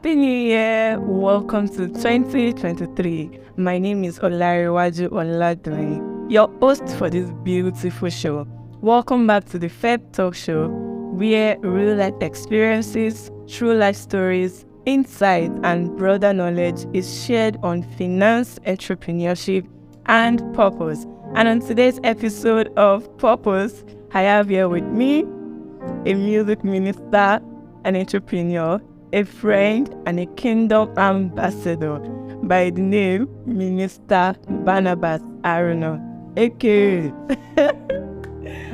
Happy New Year! Welcome to 2023. My name is Olariwaju Oladun, your host for this beautiful show. Welcome back to the thefeptalkshow, where real life experiences, true life stories, insight, and broader knowledge is shared on finance, entrepreneurship, and purpose. And on today's episode of Purpose, I have here with me a music minister, an entrepreneur, a friend, and a kingdom ambassador by the name Minister Barnabas Haruna, aka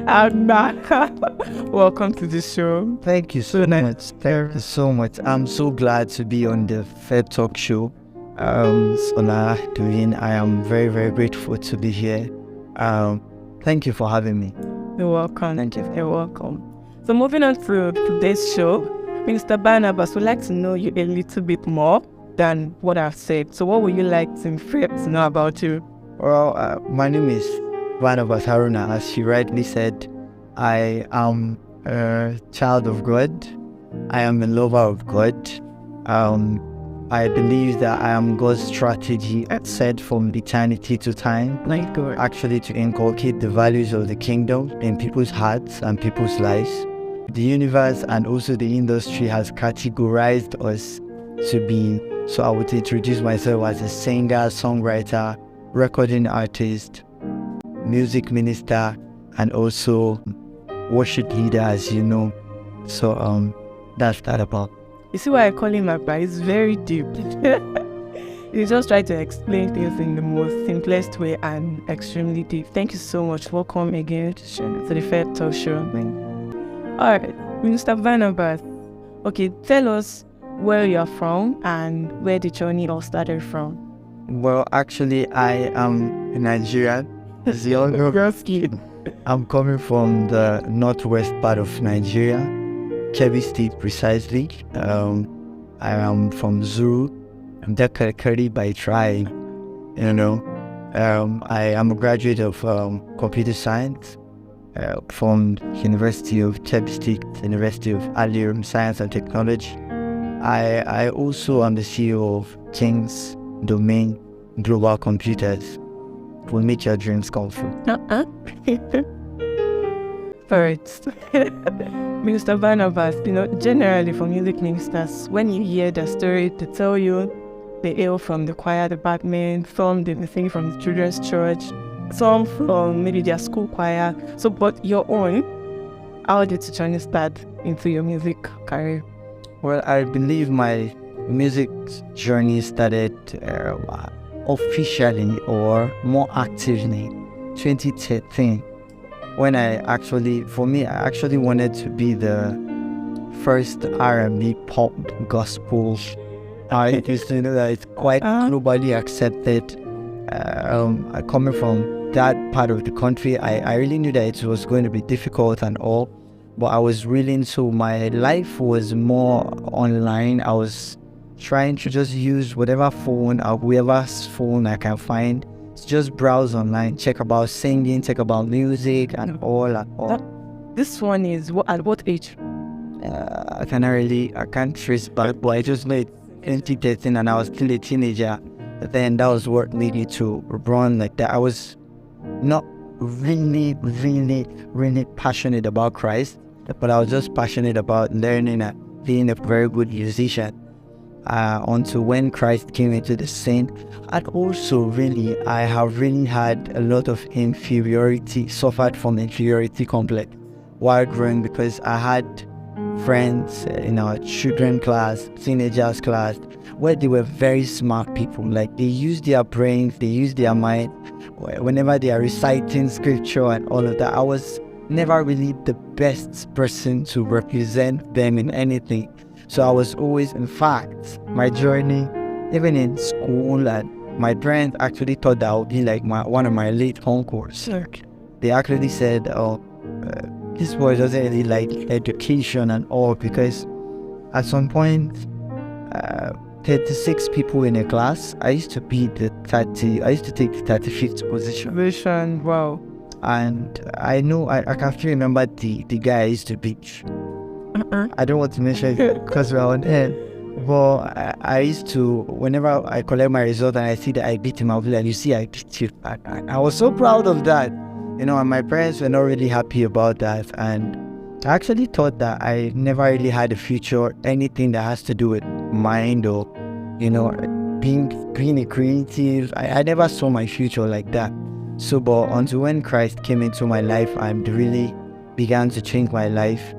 Haruna. Welcome to the show. Thank you so much. Thank you so much. I'm so glad to be on the Fed Talk Show. I am very, very grateful to be here. Thank you for having me. You're welcome. Thank you. You're welcome. So moving on to today's show, Minister Barnabas would like to know you a little bit more than what I've said. So what would you like to know about you? Well, my name is Barnabas Haruna. As you rightly said, I am a child of God. I am a lover of God. I believe that I am God's strategy set from eternity to time. Like God. Actually, to inculcate the values of the kingdom in people's hearts and people's lives. The universe and also the industry has categorized us to be, so I would introduce myself as a singer, songwriter, recording artist, music minister, and also worship leader, as you know. So that's that about. You see why I call him Abba? It's very deep. You just try to explain things in the most simplest way and extremely deep. Thank you so much. Welcome again to the Fed Talk Show. Alright, Minister Barnabas. Okay, tell us where you're from and where the journey all started from. Well, actually, I am a Nigerian. As the younger kid. I'm coming from the northwest part of Nigeria, e.t.c precisely. I am from Zuru. I'm Dekari by tribe. I am a graduate of computer science from University of e.t.c, University of Alium Science and Technology. I also am the CEO of King's Domain Global Computers. Will make your dreams come true. Alright. Minister Barnabas, generally for music ministers, when you hear the story, they tell you they hail from the choir department, some they sing from the children's church, some from maybe their school choir. So, but your own, how did the journey start into your music career? Well, I believe my music journey started officially or more actively 2013. When I actually wanted to be the first R&B pop gospel. I used to know that it's quite globally accepted. Coming from that part of the country, I really knew that it was going to be difficult and all, but I was willing to. My life was more online. I was trying to just use whatever phone or whoever's phone I can find. Just browse online, check about singing, check about music and all. This one is at what age? I can't trace back, but I just made 2013 and I was still a teenager. Then that was what made me to run like that. I was not really passionate about Christ, but I was just passionate about learning and being a very good musician. Until when Christ came into the scene. And also I have really had a lot of suffered from inferiority complex while growing, because I had friends in our children class, teenagers class, where they were very smart people. Like they use their brains, they use their mind whenever they are reciting scripture and all of that. I was never really the best person to represent them in anything. So I was always, in fact, my journey, even in school, and my parents actually thought that I would be like one of my late uncles. They actually said, this boy doesn't really like education and all, because at some point, 36 people in a class, I used to take the 35th position. Wow. And I know, I can still remember the guy I used to beat. I don't want to mention it because we're on air, Well, I used to, whenever I collect my result and I see that I beat him, I'll be like, you see, I beat you. I was so proud of that, and my parents were not really happy about that. And I actually thought that I never really had a future, anything that has to do with mind or, being a creative. I never saw my future like that. So, but until when Christ came into my life and really began to change my life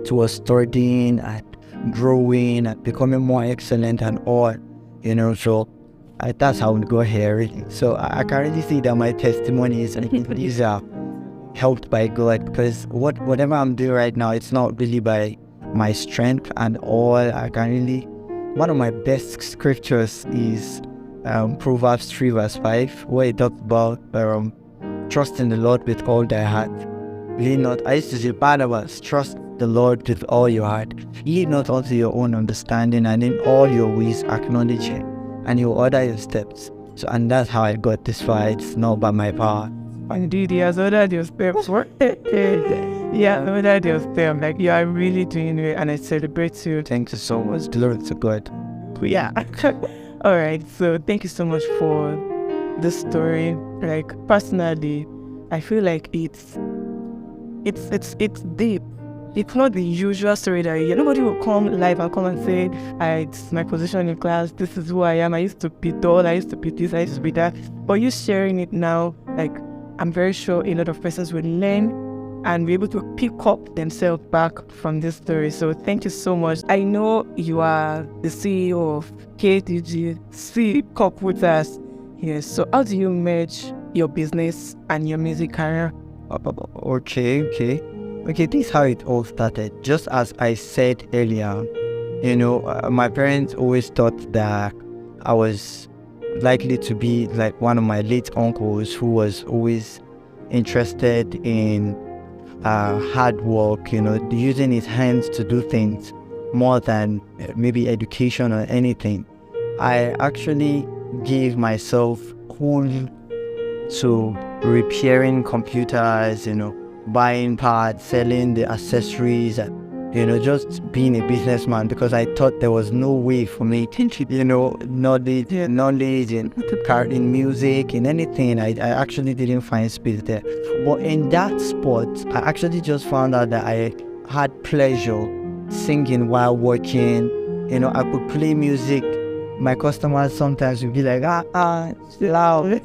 towards studying and growing and becoming more excellent and all, so that's how we got here really. So I can really see that my testimony is helped by God, because whatever I'm doing right now, it's not really by my strength and all. One of my best scriptures is Proverbs 3 verse 5, where it talks about trust in the Lord with all thy heart. Lean not, I used to say, Barnabas, trust the Lord with all your heart. Lean not unto your own understanding, and in all your ways acknowledge him, and he will order your steps. So, and that's how I got this far. It's not by my power. Indeed, he has ordered your steps. Yeah, ordered your steps. Like, you are really doing it, and I celebrate you. Thank you so much. Glory to God. Yeah. All right. So thank you so much for the story. Like, personally, I feel like it's deep. It's not the usual story that nobody will come live and come and say, it's my position in class, this is who I am, I used to be dull, I used to be this, I used to be that. But you sharing it now, like, I'm very sure a lot of persons will learn and be able to pick up themselves back from this story. So thank you so much. I know you are the CEO of e.t.c Cup with us. Yes. So how do you merge your business and your music career? Okay, this is how it all started. Just as I said earlier, my parents always thought that I was likely to be like one of my late uncles, who was always interested in hard work, using his hands to do things more than maybe education or anything. I actually gave myself whole to repairing computers, buying parts, selling the accessories, and just being a businessman, because I thought there was no way for me knowledge in music, in anything. I actually didn't find space there. But in that spot, I actually just found out that I had pleasure singing while working. I could play music. My customers sometimes would be like, it's loud.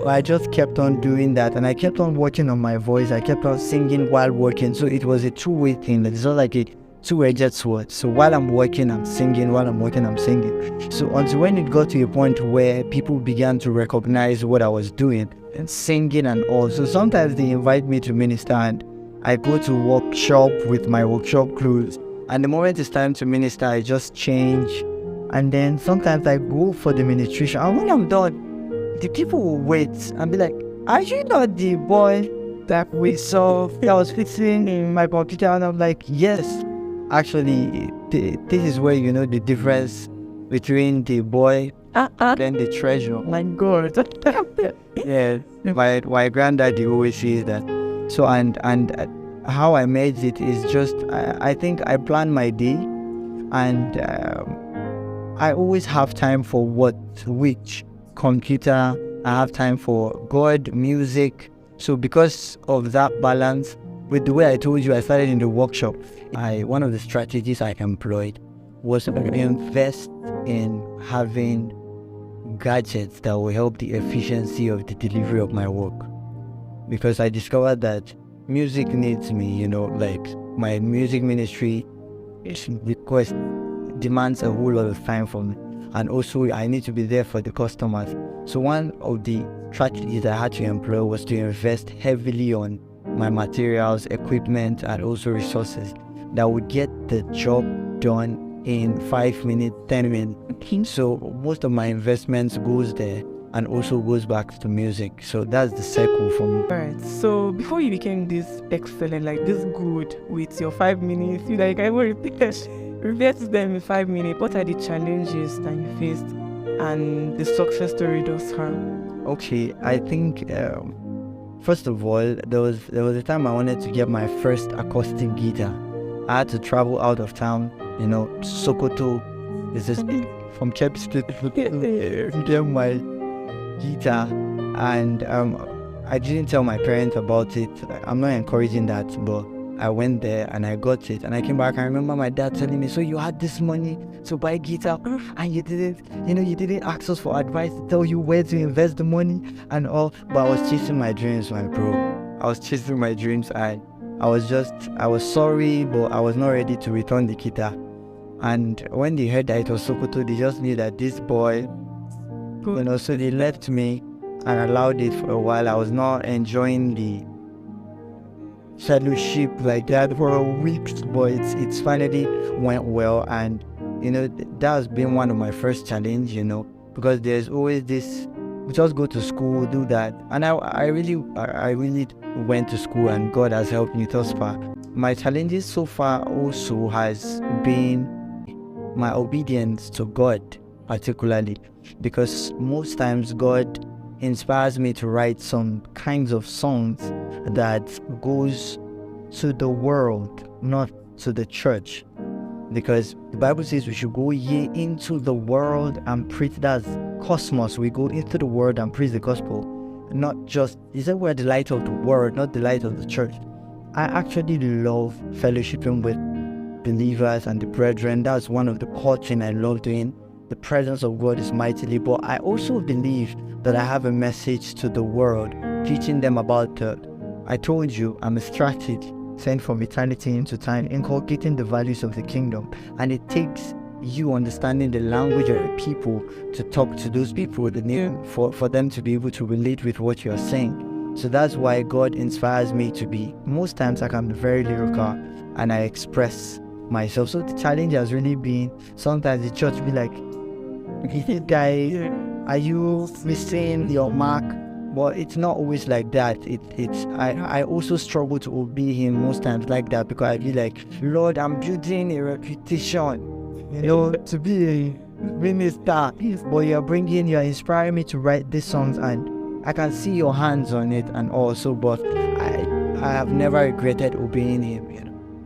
I just kept on doing that, and I kept on working on my voice. I kept on singing while working. So it was a two-way thing. It's not like a two-edged sword. So while I'm working, I'm singing. While I'm working, I'm singing. So until when it got to a point where people began to recognize what I was doing and singing and all. So sometimes they invite me to minister, and I go to workshop with my workshop clothes. And the moment it's time to minister, I just change. And then sometimes I go for the ministration. And when I'm done, the people will wait and be like, are you not the boy that we saw that was fixing in my computer? And I'm like, yes. Actually, this is where the difference between the boy and the treasure. My God. Yeah, my granddaddy always says that. So and how I made it is just, I think I plan my day, and I always have time for which computer. I have time for God, music. So because of that balance, with the way I told you, I started in the workshop. One of the strategies I employed was to invest in having gadgets that will help the efficiency of the delivery of my work. Because I discovered that music needs me, like my music ministry demands a whole lot of time from me. And also I need to be there for the customers. So one of the strategies I had to employ was to invest heavily on my materials, equipment, and also resources that would get the job done in 5 minutes, 10 minutes. So most of my investments goes there and also goes back to music. So that's the circle for me. Alright, so before you became this excellent, like this good with your 5 minutes, you like, I will repeat them in 5 minutes. What are the challenges that you faced and the success story thus far? Okay, I think first of all, there was a time I wanted to get my first acoustic guitar. I had to travel out of town, Sokoto, This is from chemistry to get my guitar, and I didn't tell my parents about it. I'm not encouraging that, but I went there and I got it, and I came back. I remember my dad telling me, "So you had this money to buy guitar, and you didn't ask us for advice to tell you where to invest the money and all." But I was chasing my dreams, my bro. I was chasing my dreams. I was sorry, but I was not ready to return the guitar. And when they heard that it was Sokoto, they just knew that this boy, so they left me and allowed it for a while. I was not enjoying the fellowship like that for a week, but it's finally went well. And that has been one of my first challenge, because there's always this, just go to school, do that. And I really went to school, and God has helped me thus far. My challenges so far also has been my obedience to God, particularly because most times God inspires me to write some kinds of songs that goes to the world, not to the church, because the Bible says we should go ye into the world and preach. That's cosmos. We go into the world and preach the gospel, not just, he said we're the light of the world, not the light of the church. I actually love fellowshipping with believers and the brethren. That's one of the core things I love doing. The presence of God is mightily, but I also believe that I have a message to the world, teaching them about I told you, I'm a strategist sent from eternity into time, inculcating the values of the kingdom. And it takes you understanding the language of the people to talk to those people, for them to be able to relate with what you're saying. So that's why God inspires me to be, most times I can be very lyrical and I express myself. So the challenge has really been, sometimes the church be like, this guy, are you missing your mark? But it's not always like that. I also struggle to obey him most times like that, because I be like, Lord, I'm building a reputation, to be a minister. But you're inspiring me to write these songs, and I can see your hands on it and also, but I have never regretted obeying him,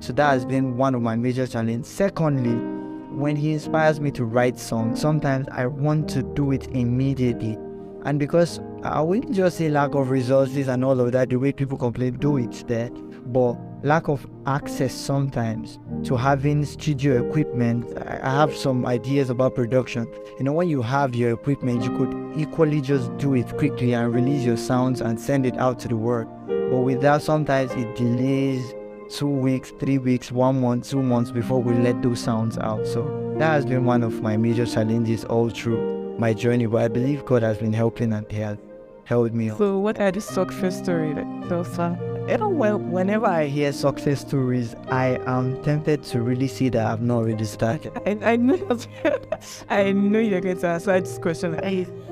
So that has been one of my major challenges. Secondly, when he inspires me to write songs, sometimes I want to do it immediately. And because I wouldn't just say lack of resources and all of that, the way people complain, do it there, but lack of access sometimes to having studio equipment. I have some ideas about production. When you have your equipment, you could equally just do it quickly and release your sounds and send it out to the world. But with that, sometimes it delays 2 weeks, 3 weeks, 1 month, 2 months before we let those sounds out. So that has been one of my major challenges all through my journey, but I believe God has been helping and He has held me on. So what are the success stories that so far? Whenever I hear success stories, I am tempted to really see that I've not really started. I know I know you're going to answer this question.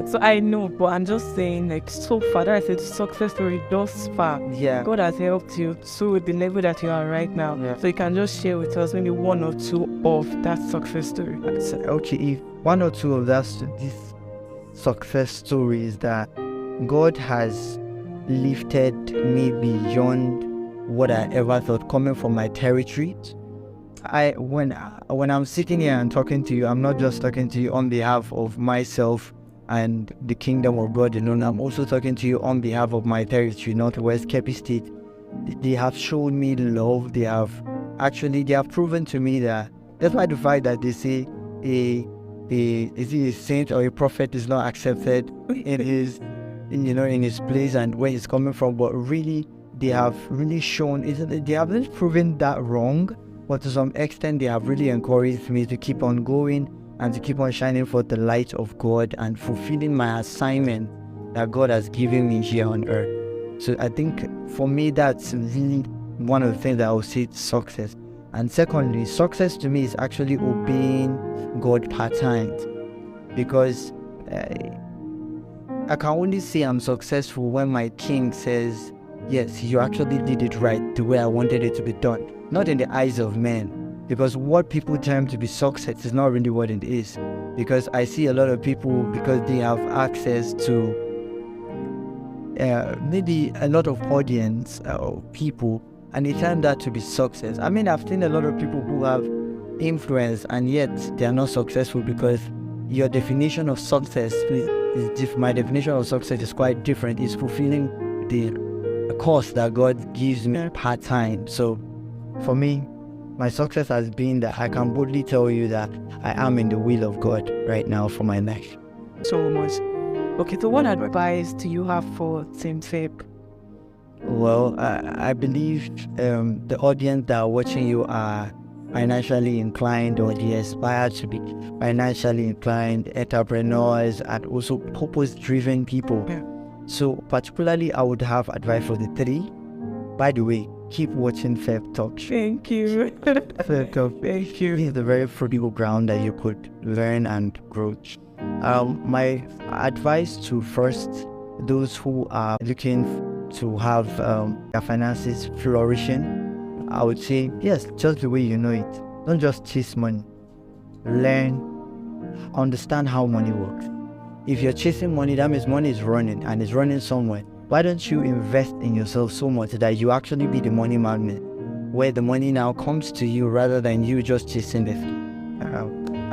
So I know, but I'm just saying, like, so far, that I said success story thus far. Yeah. God has helped you to the level that you are right now. Yeah. So you can just share with us maybe 1 or 2 of that success story. Okay, if 1 or 2 of these success stories that God has lifted me beyond what I ever thought, coming from my territory. When I'm sitting here and talking to you, I'm not just talking to you on behalf of myself and the kingdom of God alone. I'm also talking to you on behalf of my territory, Northwest Kebbi State. They have shown me love. They have proven to me that, despite the fact that they say a saint or a prophet is not accepted in his place and where he's coming from, but really they have really shown, they haven't proven that wrong, but to some extent they have really encouraged me to keep on going and to keep on shining for the light of God and fulfilling my assignment that God has given me here on earth. So I think for me, that's really one of the things that I would say is success. And secondly, success to me is actually obeying God part-time, because I can only say I'm successful when my king says, yes, you actually did it right the way I wanted it to be done. Not in the eyes of men, because what people term to be success is not really what it is. Because I see a lot of people, because they have access to maybe a lot of audience or people, and they term that to be success. I mean, I've seen a lot of people who have influence, and yet they are not successful because your definition of success my definition of success is quite different. It's fulfilling the course that God gives me part-time. So for me, my success has been that I can boldly tell you that I am in the will of God right now for my life. So much. Okay, so what advice do you have for Team Feb? Well, I believe the audience that are watching you are financially inclined, or they aspire to be financially inclined entrepreneurs and also purpose-driven people. Yeah. So particularly, I would have advice for the three. By the way, keep watching Feb Talk. Thank you. Feb Talk. Thank you. It's a very fruitful ground that you could learn and grow. My advice to first those who are looking to have their finances flourishing, I would say, yes, just the way you know it. Don't just chase money. Learn, understand how money works. If you're chasing money, that means money is running and it's running somewhere. Why don't you invest in yourself so much that you actually be the money magnet, where the money now comes to you rather than you just chasing it?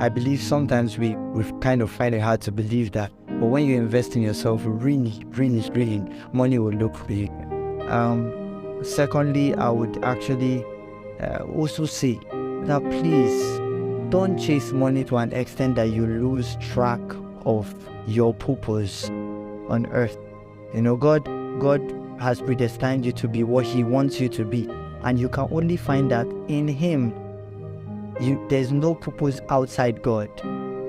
I believe sometimes we kind of find it hard to believe that, but when you invest in yourself, really, money will look big. Secondly, I would actually also say that please don't chase money to an extent that you lose track of your purpose on earth. You know, God has predestined you to be what He wants you to be, and you can only find that in Him. There's no purpose outside God.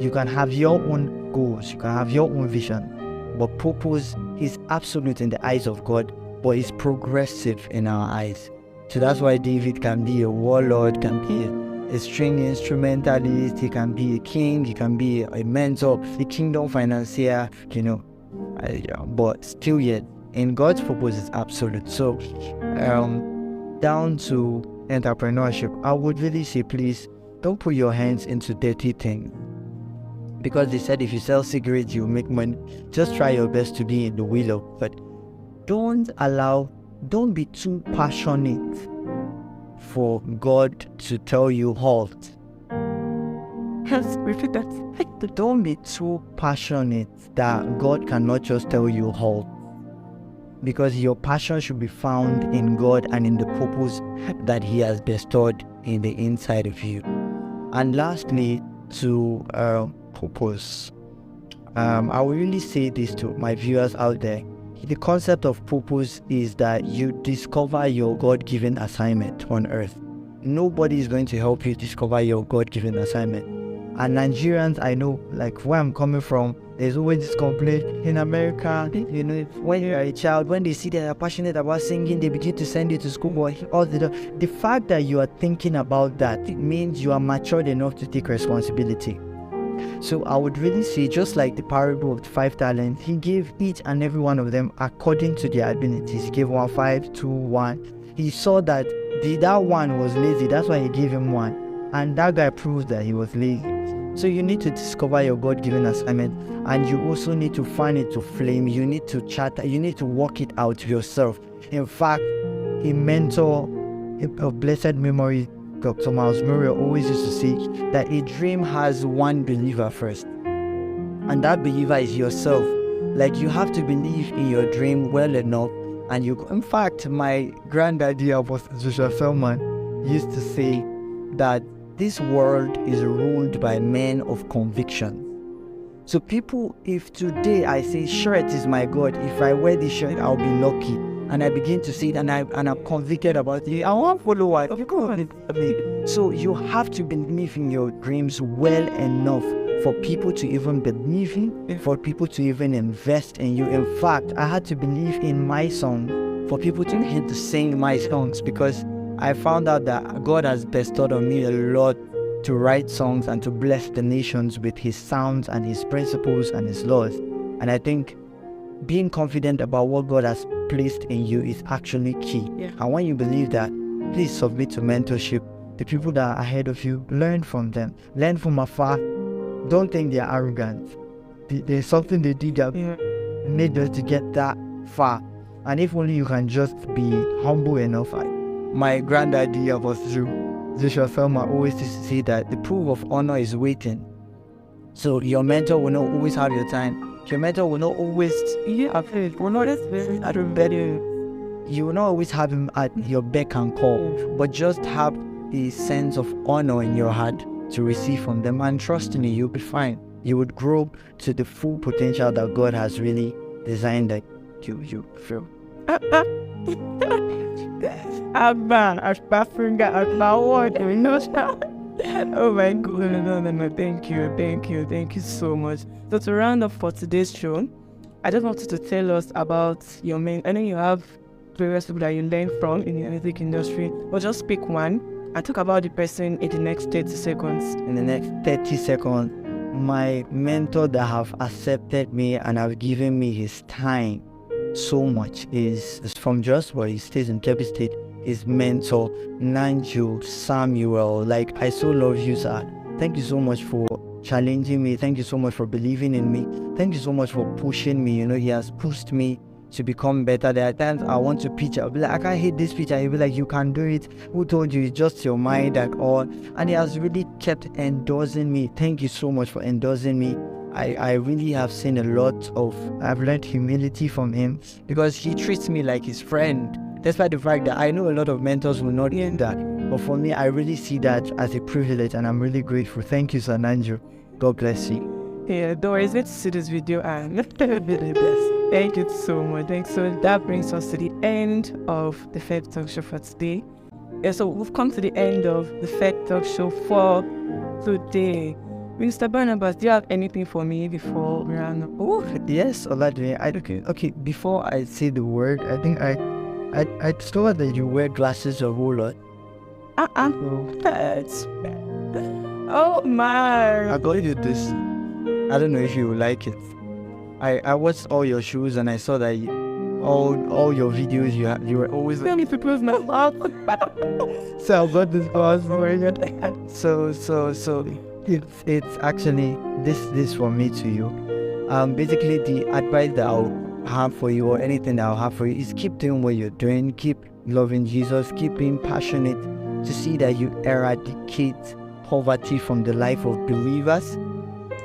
You can have your own goals, you can have your own vision, but purpose is absolute in the eyes of God, but it's progressive in our eyes. So that's why David can be a warlord, can be a string instrumentalist, he can be a king, he can be a mentor, a kingdom financier, you know, but still yet, in God's purpose is absolute. So down to entrepreneurship, I would really say, please don't put your hands into dirty things, because they said if you sell cigarettes you make money. Just try your best to be in the will of God. Don't be too passionate for God to tell you halt. Yes, repeat that. Don't be too passionate that God cannot just tell you halt, because your passion should be found in God and in the purpose that He has bestowed in the inside of you. And lastly, to purpose, I will really say this to my viewers out there. The concept of purpose is that you discover your God-given assignment on earth. Nobody is going to help you discover your God-given assignment. And Nigerians, I know, like where I'm coming from, there's always this complaint in America, you know, when you're a child, when they see that you're passionate about singing, they begin to send you to school. The fact that you are thinking about that, it means you are matured enough to take responsibility. So I would really say, just like the parable of the 5 talents, He gave each and every one of them according to their abilities. He gave one 5, 2, 1. He saw that that one was lazy, that's why He gave him 1. And that guy proved that he was lazy. So you need to discover your God-given assignment, and you also need to fan it to flame. You need to chatter, you need to work it out yourself. In fact, a mentor of blessed memory, Dr. Miles Murray, always used to say that a dream has one believer first, and that believer is yourself. Like, you have to believe in your dream well enough, and in fact, my granddaddy, Apostle Selman, used to say that this world is ruled by men of conviction. So people, if today I say shirt is my God, if I wear this shirt, I'll be lucky, and I begin to see it, and I'm convicted about it, I won't follow what. So you have to believe in your dreams well enough for people to even believe in, for people to even invest in you. In fact, I had to believe in my song for people to begin to sing my songs, because I found out that God has bestowed on me a lot to write songs and to bless the nations with His sounds and His principles and His laws. And I think being confident about what God has placed in you is actually key. Yeah. And when you believe that, please submit to mentorship. The people that are ahead of you, learn from them. Learn from afar. Don't think they're arrogant. There's something they did that made us to get that far. And if only you can just be humble enough. My granddaddy was true. Joshua Selma always used to say that the proof of honor is waiting. So your mentor will not always have your time. Your mentor will not always, I've heard. We're not very better. you will not always have him at your beck and call, but just have a sense of honor in your heart to receive from them, and trust me, you'll be fine. You would grow to the full potential that God has really designed that you feel. Oh my God, no, thank you so much. So to round up for today's show, I just wanted to tell us about your main. I know you have various people that you learn from in the music industry, but just pick one and talk about the person in the next 30 seconds. In the next 30 seconds, my mentor that have accepted me and have given me his time so much is from Just Boy. He stays in Kebbi State. His mentor, Nanju Samuel. Like, I so love you, sir. Thank you so much for challenging me. Thank you so much for believing in me. Thank you so much for pushing me. You know, he has pushed me to become better. There are times I want to pitch. I'll be like, I can't hit this pitch. He'll be like, you can do it. Who told you? It's just your mind and all. And he has really kept endorsing me. Thank you so much for endorsing me. I really have seen a lot of, I've learned humility from him because he treats me like his friend. Despite the fact that I know a lot of mentors will not do that. But for me, I really see that as a privilege, and I'm really grateful. Thank you, Sir Nanju. God bless you. Yeah, Doris, let's see this video and thank you so much. Thanks. So that brings us to the end of the Fed Talk Show for today. Yeah, so we've come to the end of the Fed Talk Show for today. Mr. Barnabas, do you have anything for me before we run up? Oh, yes, Oladune. Okay, before I say the word, I think I saw that you wear glasses a whole lot. Oh my! I got you this. I don't know if you like it. I watched all your shows and I saw that all your videos you were always. Tell me to close my mouth. So I got this So it's actually this from me to you. Basically the advice that I'll have for you, or anything that I'll have for you, is keep doing what you're doing, keep loving Jesus, keep being passionate to see that you eradicate poverty from the life of believers.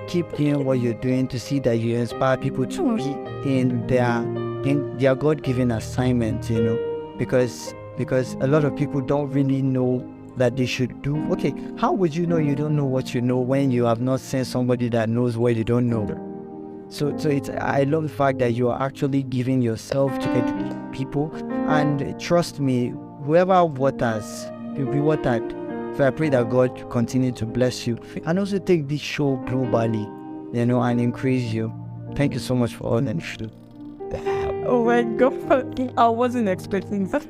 Keep doing what you're doing to see that you inspire people to be in their God-given assignment, you know, because a lot of people don't really know that they should do. Okay, how would you know you don't know what you know when you have not seen somebody that knows what you don't know? So I love the fact that you are actually giving yourself to educate people, and trust me, whoever waters, you'll be watered. So I pray that God continue to bless you and also take this show globally, you know, and increase you. Thank you so much for all that you do. Oh my God, I wasn't expecting that.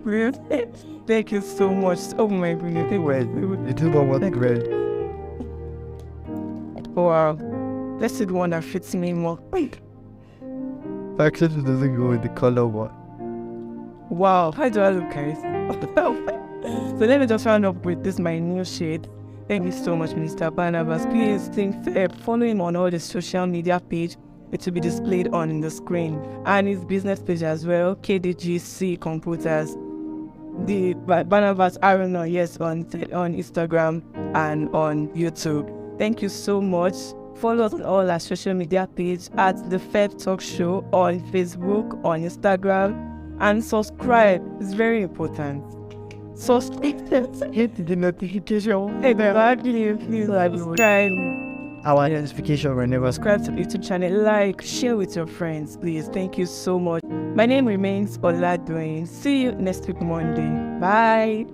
Thank you so much. Oh my goodness. It is about great. Wow. Let's see the one that fits me more. Actually, it doesn't go with the color one. Wow. How do I look, guys? So let me just round up with this, my new shade. Thank you so much, Mr. Barnabas. Please follow him on all the social media page. It will be displayed on the screen, and his business page as well, KDGC Computers. The Barnabas Haruna, yes, on Instagram and on YouTube. Thank you so much. Follow us on all our social media page at The Fed Talk Show on Facebook, on Instagram, and subscribe. It's very important. Hit the notification. Please subscribe. Our notification whenever. Subscribe to the YouTube channel, like, share with your friends, please. Thank you so much. My name remains Oladune. See you next week Monday. Bye.